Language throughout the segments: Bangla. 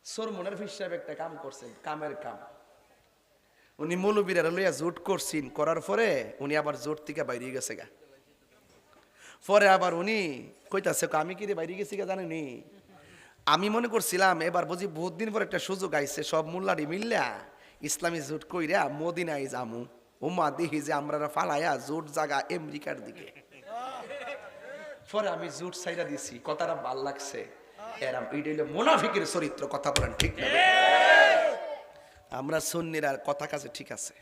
সরমনের ফির সাহেব একটা কাম করছেন, কামের কাম। উনি মৌলবীরা লইয়া জোট করছেন, করার পরে উনি আবার জোট থেকে বাইরে গেছে গা। পরে আবার উনি কইতাছে আমি কি রে বাইরে গেছি গা জানেনি। আমি মনে করছিলাম এবার বুঝি বহুত দিন পর একটা সুযোগ আইছে, সব মোল্লারি মিল্লা ইসলামী জোট কইরা মদিনায় জামু। উম্মা দেখি যে আমরা ফালাইয়া জোট জাগা আমেরিকার দিকে। পরে আমি জোট সাইরা দিছি, কথাটা ভাল লাগছে। এরাম এটা হইলো মুনাফিকের চরিত্র, কথা বলেন ঠিক না? আমরা সুন্নিরা কথা কাছে ঠিক আছে।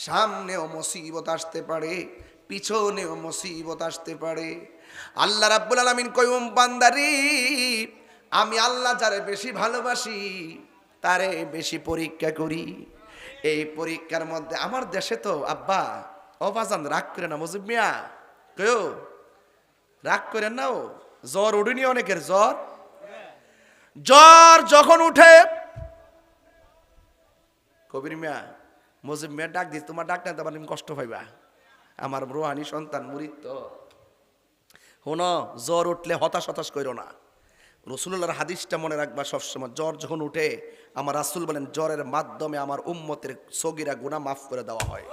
সামনেও মুসিবত আসতে পারে, পিছনেও মুসিবত আসতে পারে। আল্লাহ রাব্বুল আলামিন কয়ুম বান্দারি, আমি আল্লাহ যারে বেশি ভালোবাসি তারে বেশি পরীক্ষা করি। এই পরীক্ষার মধ্যে আমার দেশে তো আব্বা অবাজান রাগ করে না, মুজিব মিয়া কেউ রাগ করে না। ও জ্বর উঠেনি, অনেকের জ্বর জ্বর যখন উঠে কবির মিয়া মুজিব মিয়া ডাক দিস, তোমার ডাক না তোমার কষ্ট পাইবা। আমার রোহানি সন্তান মুরিদ তো শোনো, জ্বর উঠলে হতাশ হতাশ করো না। রসুল্লাহর হাদিসটা মনে রাখবা সবসময়। জ্বর যখন উঠে আমার রাসূল বলেন জ্বরের মাধ্যমে আমার উম্মতের সগীরা গুনাহ মাফ করে দেওয়া হয়।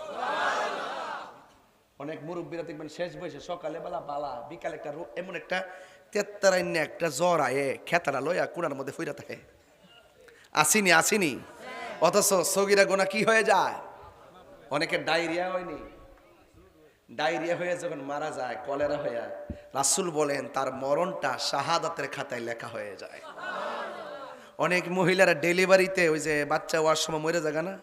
অনেক মুরব্বীরা দেখবেন শেষ বয়সে সকালে বেলা বালা, বিকালে একটা এমন একটা তেত্তারাইন্য একটা জ্বর আয়ে খেতারা লইয়া কুনার মধ্যে ফিরা থাকে। আসিনি আসিনি, অথচ সগীরা গুনাহ কি হয়ে যায়? অনেকের ডায়রিয়া হয়নি, ডায়রিয়া হয়ে যখন মারা যায়, কলেরা হয়ে, রাসূল বলেন তার মরণটা শাহাদাতের খাতায় লেখা হয়ে যায়। অনেক মহিলারা ডেলিভারিতে ওই যে বাচ্চা হওয়ার সময় মরে যায় না,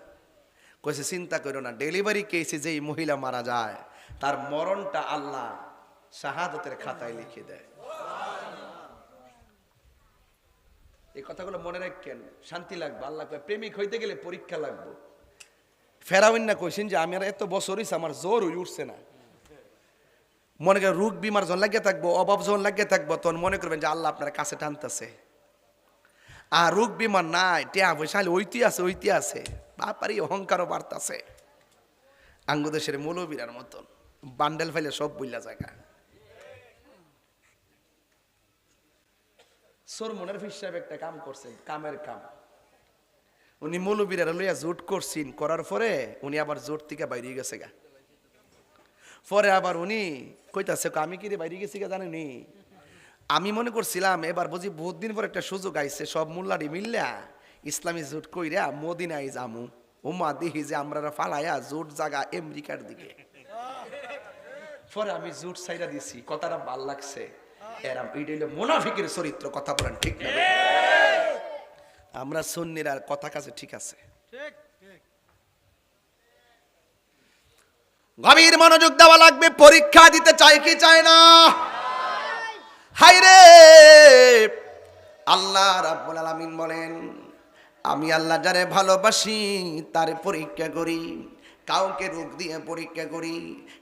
কইছে চিন্তা করো না, ডেলিভারি কেসে যেই মহিলা মারা যায় তার মরণটা আল্লাহ শাহাদাতের খাতায় লিখে দেয়। এই কথাগুলো মনে রাখেন, শান্তি লাগবে। আল্লাহ কয় প্রেমিক হইতে গেলে পরীক্ষা লাগবে। ফেরাউন না কইছেন যে আমি আর এত বছর হইছে আমার জ্বর উঠছে না। মনে করেন রোগ বিমার যখন লাগিয়ে থাকবো, অভাব যখন লাগিয়ে থাকবো, তখন মনে করবেন যে আল্লাহ আপনার কাছে টানতেছে। আর রোগ বিমার নাই, টেয়া পয়সা ওইটি আছে ওইটি আছে, বাপারি অহংকারও বাড়তাছে। আঙ্গুদেশের মৌলবীরার মতন বান্ডেল ফাইলে সব বইলা জায়গা। সরমনের ফির সাহেব একটা কাম করছেন, কামের কাম। উনি মৌলবীরা লইয়া জোট করছেন, করার পরে উনি আবার জোট থেকে বাইরে গেছে গা। পরে আবার উনি কইতাছে আমি কি রে বাইরে গেছি গা জানেনি। আমি মনে করছিলাম এবার বুঝি বহুত দিন পর একটা সুযোগ আইছে, সব মোল্লারি মিল্লা ইসলামী জোট কইরা মদিনায় জামু। উম্মা দেখি যে আমরা ফালাইয়া জোট জাগা আমেরিকার দিকে। পরে আমি জোট সাইরা দিছি, কথাটা ভাল লাগছে। এরাম এটা হইলো মুনাফিকের চরিত্র, কথা বলেন ঠিক না? আমরা সুন্নিরা কথা কাছে ঠিক আছে। গভীর মনোযোগ দেওয়া লাগবে। পরীক্ষা দিতে চাই কি চায় না? হায়রে আল্লাহ রাব্বুল আলামিন বলেন আমি আল্লাহ যারে ভালোবাসি তারে পরীক্ষা করি। কাউকে রোগ দিয়ে পরীক্ষা করি,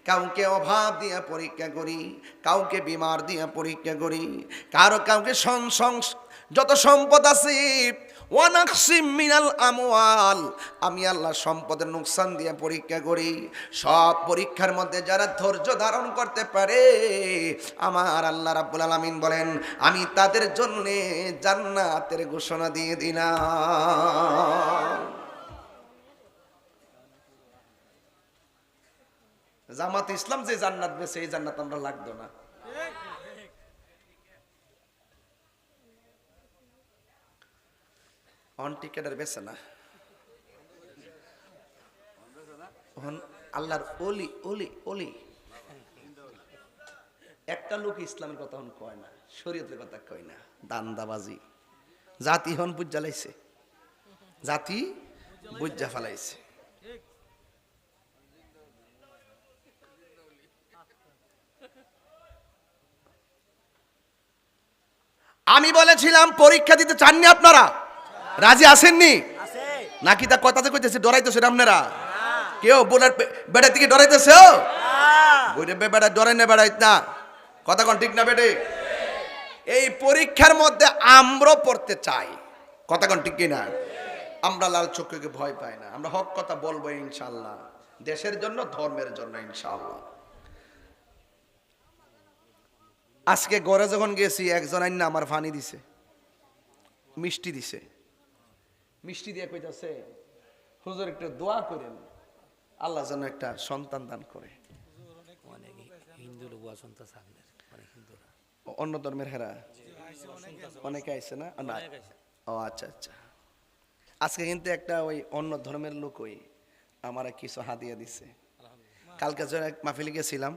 কাউকে অভাব দিয়ে পরীক্ষা করি, কাউকে বিমার দিয়ে পরীক্ষা করি, কাউকে যত সম্পদ আছে ওয়ানাকসিম মিনাল আমওয়াল, আমি আল্লাহ সম্পদের নুকসান দিয়ে পরীক্ষা করি। সব পরীক্ষার মধ্যে যারা ধৈর্য ধারণ করতে পারে আমার আল্লাহ রাব্বুল আলামিন বলেন আমি তাদের জন্য জান্নাতের ঘোষণা দিয়ে দিলাম। জামাত ইসলাম যে জান্নাত বেছে এই জান্নাত আমরা লাগতো না। অন টিকেটের বেছে না, আল্লাহর ওলি ওলি ওলি। একটা লোক ইসলামের কথা হন কয় না, শরীয়তের কথা কয় না, দান্দাবাজি। জাতি হন বুঝা লাইছে, জাতি বুঝা ফেলাইছে। আমি বলেছিলাম পরীক্ষা দিতে চাননি আপনারা, রাজি আসেননি নাকি? তা কথাতে কইতেছে ডরাইতেছে আপনারা, কেউ বোনের বেড়া থেকে ডরাইতেছে? বেড়া ডরাই না, বেড়াইত না, কথা কোন ঠিক না বেটে? এই পরীক্ষার মধ্যে আমরা পড়তে চাই, কথা কোন ঠিক কিনা? আমরা লাল চক্ষুকে ভয় পাই না, আমরা হক কথা বলবো ইনশাআল্লাহ, দেশের জন্য ধর্মের জন্য ইনশাআল্লাহ। আজকে ঘরে যখন গেছি একজন আইন আমার পানি দিছে, মিষ্টি দিছে, মিষ্টি দিয়ে কইতাছে হুজুর একটু দোয়া করেন আল্লাহ যেন একটা সন্তান দান করে। অন্য ধর্মের হেরা অনেকে আইছে না? না, ও আচ্ছা আচ্ছা। আজকে কিন্তু একটা ওই অন্য ধর্মের লোক ওই আমার কিছু হাদিয়া দিছে। কালকে যখন এক মাহফিলে গেছিলাম,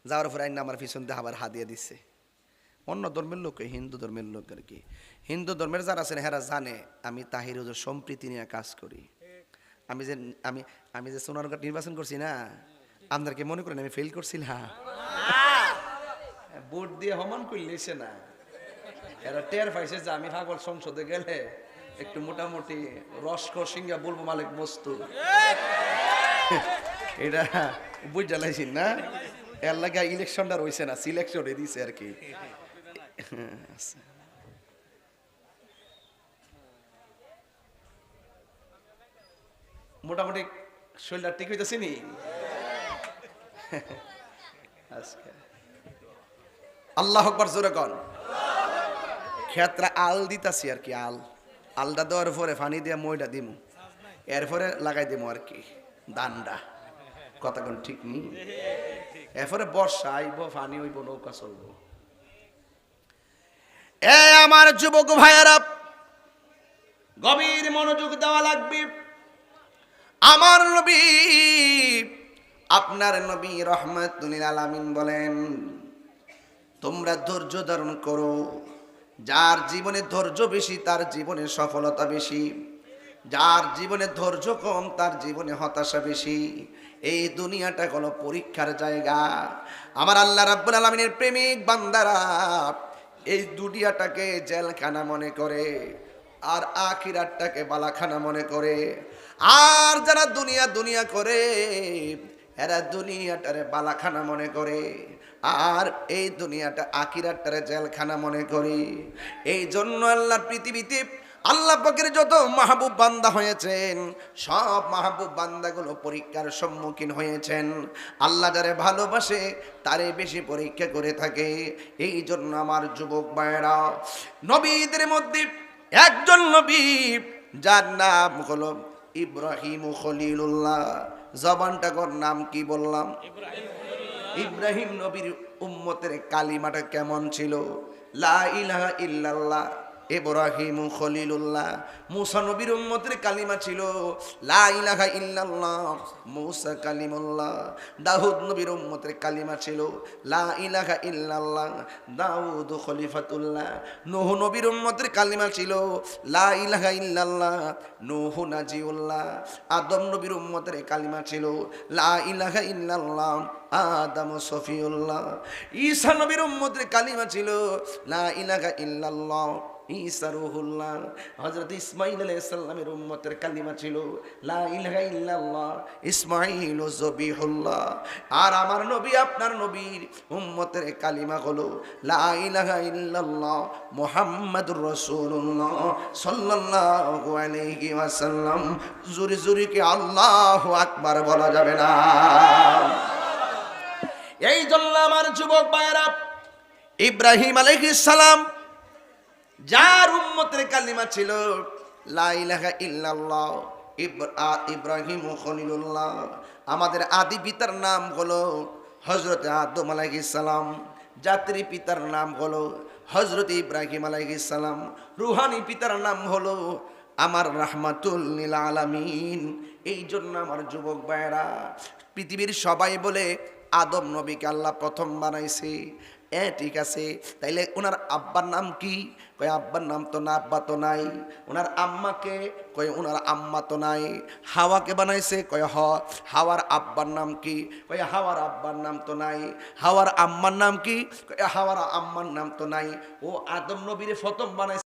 যাওয়ার পরে আইন আমার পিছন দিয়ে আবার হাদিয়া দিছে। অন্য ধর্মের লোক, হিন্দু ধর্মের লোক আর কি। হিন্দু ধর্মের যারা আছেন হেরা জানে আমি তাহির হুজুর সম্প্রীতি নিয়ে কাজ করি। আমি যে সোনারঘাট নির্বাচন করছি না, আপনাদেরকে মনে করেন আমি ফেল করছিলাম? ভোট দিয়ে হমান করলেছে না, এরা টের পাইছে যে আমি পাগল সংসদে গেলে একটু মোটামুটি রসকর সিংহা বলবো মালিক বস্তু, এটা বুঝ জ্বালাইছি না। এর লাগে ইলেকশনটা রয়েছে না, সিলেকশন দিছে আর কি। মোটামুটি শরীরটা ঠিক হইতেছে নি আজকে? আল্লাহ আকবার জোরে কন। ক্ষেত্রে আল দিতাছি আর কি, আলটা দেওয়ার পরে পানি দিয়ে মইটা দিমু, এরপরে লাগাই দিমু আর কি দান্ডা। কতক্ষণ ঠিক নি? এরপরে বর্ষা আইব, পানি হইব, নৌকা চলবো। এ আমার যুবক ভাইয়েরা, গভীর মনোযোগ দেওয়া লাগবে। আমার নবী, আপনার নবী রহমাতুল লিল আলামিন বলেন, তোমরা ধৈর্য ধারণ করো। যার জীবনে ধৈর্য বেশি তার জীবনে সফলতা বেশি, যার জীবনে ধৈর্য কম তার জীবনে হতাশা বেশি। এই দুনিয়াটা হলো পরীক্ষার জায়গা। আমার আল্লাহ রাব্বুল আলামিনের প্রেমিক বান্দারা এই দুনিয়াটাকে জেলখানা মনে করে আর আখিরাতটাকে বালাখানা মনে করে। আর যারা দুনিয়া দুনিয়া করে এরা দুনিয়াটারে বালাখানা মনে করে, আর এই দুনিয়াটা আখিরাতটারে জেলখানা মনে করে। এই জন্য আল্লাহর পৃথিবীতে আল্লাহ পাকের যত মাহবুব বান্দা হয়েছেন, সব মাহবুব বান্দাগুলো পরীক্ষার সম্মুখীন হয়েছেন। আল্লাহ যারে ভালোবাসে তারে বেশি পরীক্ষা করে থাকে। এই জন্য আমার যুবক ভাইয়েরা, নবীদের মধ্যে একজন নবী যার নাম হলো ইব্রাহিম খলিলুল্লাহ। জবানটা কর, নাম কি বললাম? ইব্রাহিম নবীর উম্মতের কালিমাটা কেমন ছিল? লা ইলাহা ইল্লাল্লাহ। ইব্রাহিম খলিলুল্লাহ। মুসা নবীর উম্মতের কালিমা ছিল লা ইলাহা ইল্লাল্লাহ, মুসা কালিমুল্লাহ। দাউদ নবীর উম্মতের কালিমা ছিল লা ইলাহা ইল্লাল্লাহ, দাউদ খলিফাতুল্লাহ। নূহ নবীর উম্মতের কালিমা ছিল লা ইলাহা ইল্লাল্লাহ, নূহ নাজিউল্লাহ। আদম নবীর উম্মতের কালিমা ছিল লা ইলাহা ইল্লাল্লাহ, আদম সফিউল্লাহ। ঈসা নবীর উম্মতের কালিমা ছিল লা ইলাহা ইল্লাল্লাহ, ঈসা রুহুল্লাহ। হযরত ইসমাঈল আলাইহিস সালামের উম্মতের কালিমা ছিল লা ইলাহা ইল্লাল্লাহ, ইসমাঈল যবিহুল্লাহ। আর আমার নবী, আপনার নবীর উম্মতের কালিমা হলো লা ইলাহা ইল্লাল্লাহ, মুহাম্মাদুর রাসূলুল্লাহ সাল্লাল্লাহু আলাইহি ওয়াসাল্লাম। জোরে জোরে কি আল্লাহু আকবার বলা যাবে না? এই জন্য আমার যুবক ভাইয়েরা, ইব্রাহিম আলাইহিস সালাম যার উম্মতের কালিমা ছিল লা ইলাহা ইল্লাল্লাহ, ইব্রাহিম খলিলুল্লাহ। আমাদের আদি পিতার নাম হলো হযরত আদম আলাইহিস সালাম, জাতির পিতার নাম হলো হযরত ইব্রাহিম আলাইহিস সালাম, রুহানি পিতার নাম হলো আমার রাহমাতুল লিল আলামিন। এই জন্য আমার যুবক ভাইয়েরা, পৃথিবীর সবাই বলে আদম নবীকে আল্লাহ প্রথম বানাইছে। ঠিক আছে, তাইলে ওনার আব্বার নাম কি? কয় আব্বার নাম তো না, আব্বা তো নাই। ওনার আম্মাকে? কয় ওনার আম্মা তো নাই। হাওয়াকে বানাইছে? কয় হাওয়ার আব্বার নাম কি? কয় হাওয়ার আব্বার নাম তো নাই। হাওয়ার আম্মার নাম কি? কয় হাওয়ার আম্মার নাম তো নাই। ও আদম নবীরে প্রথম বানাইছে।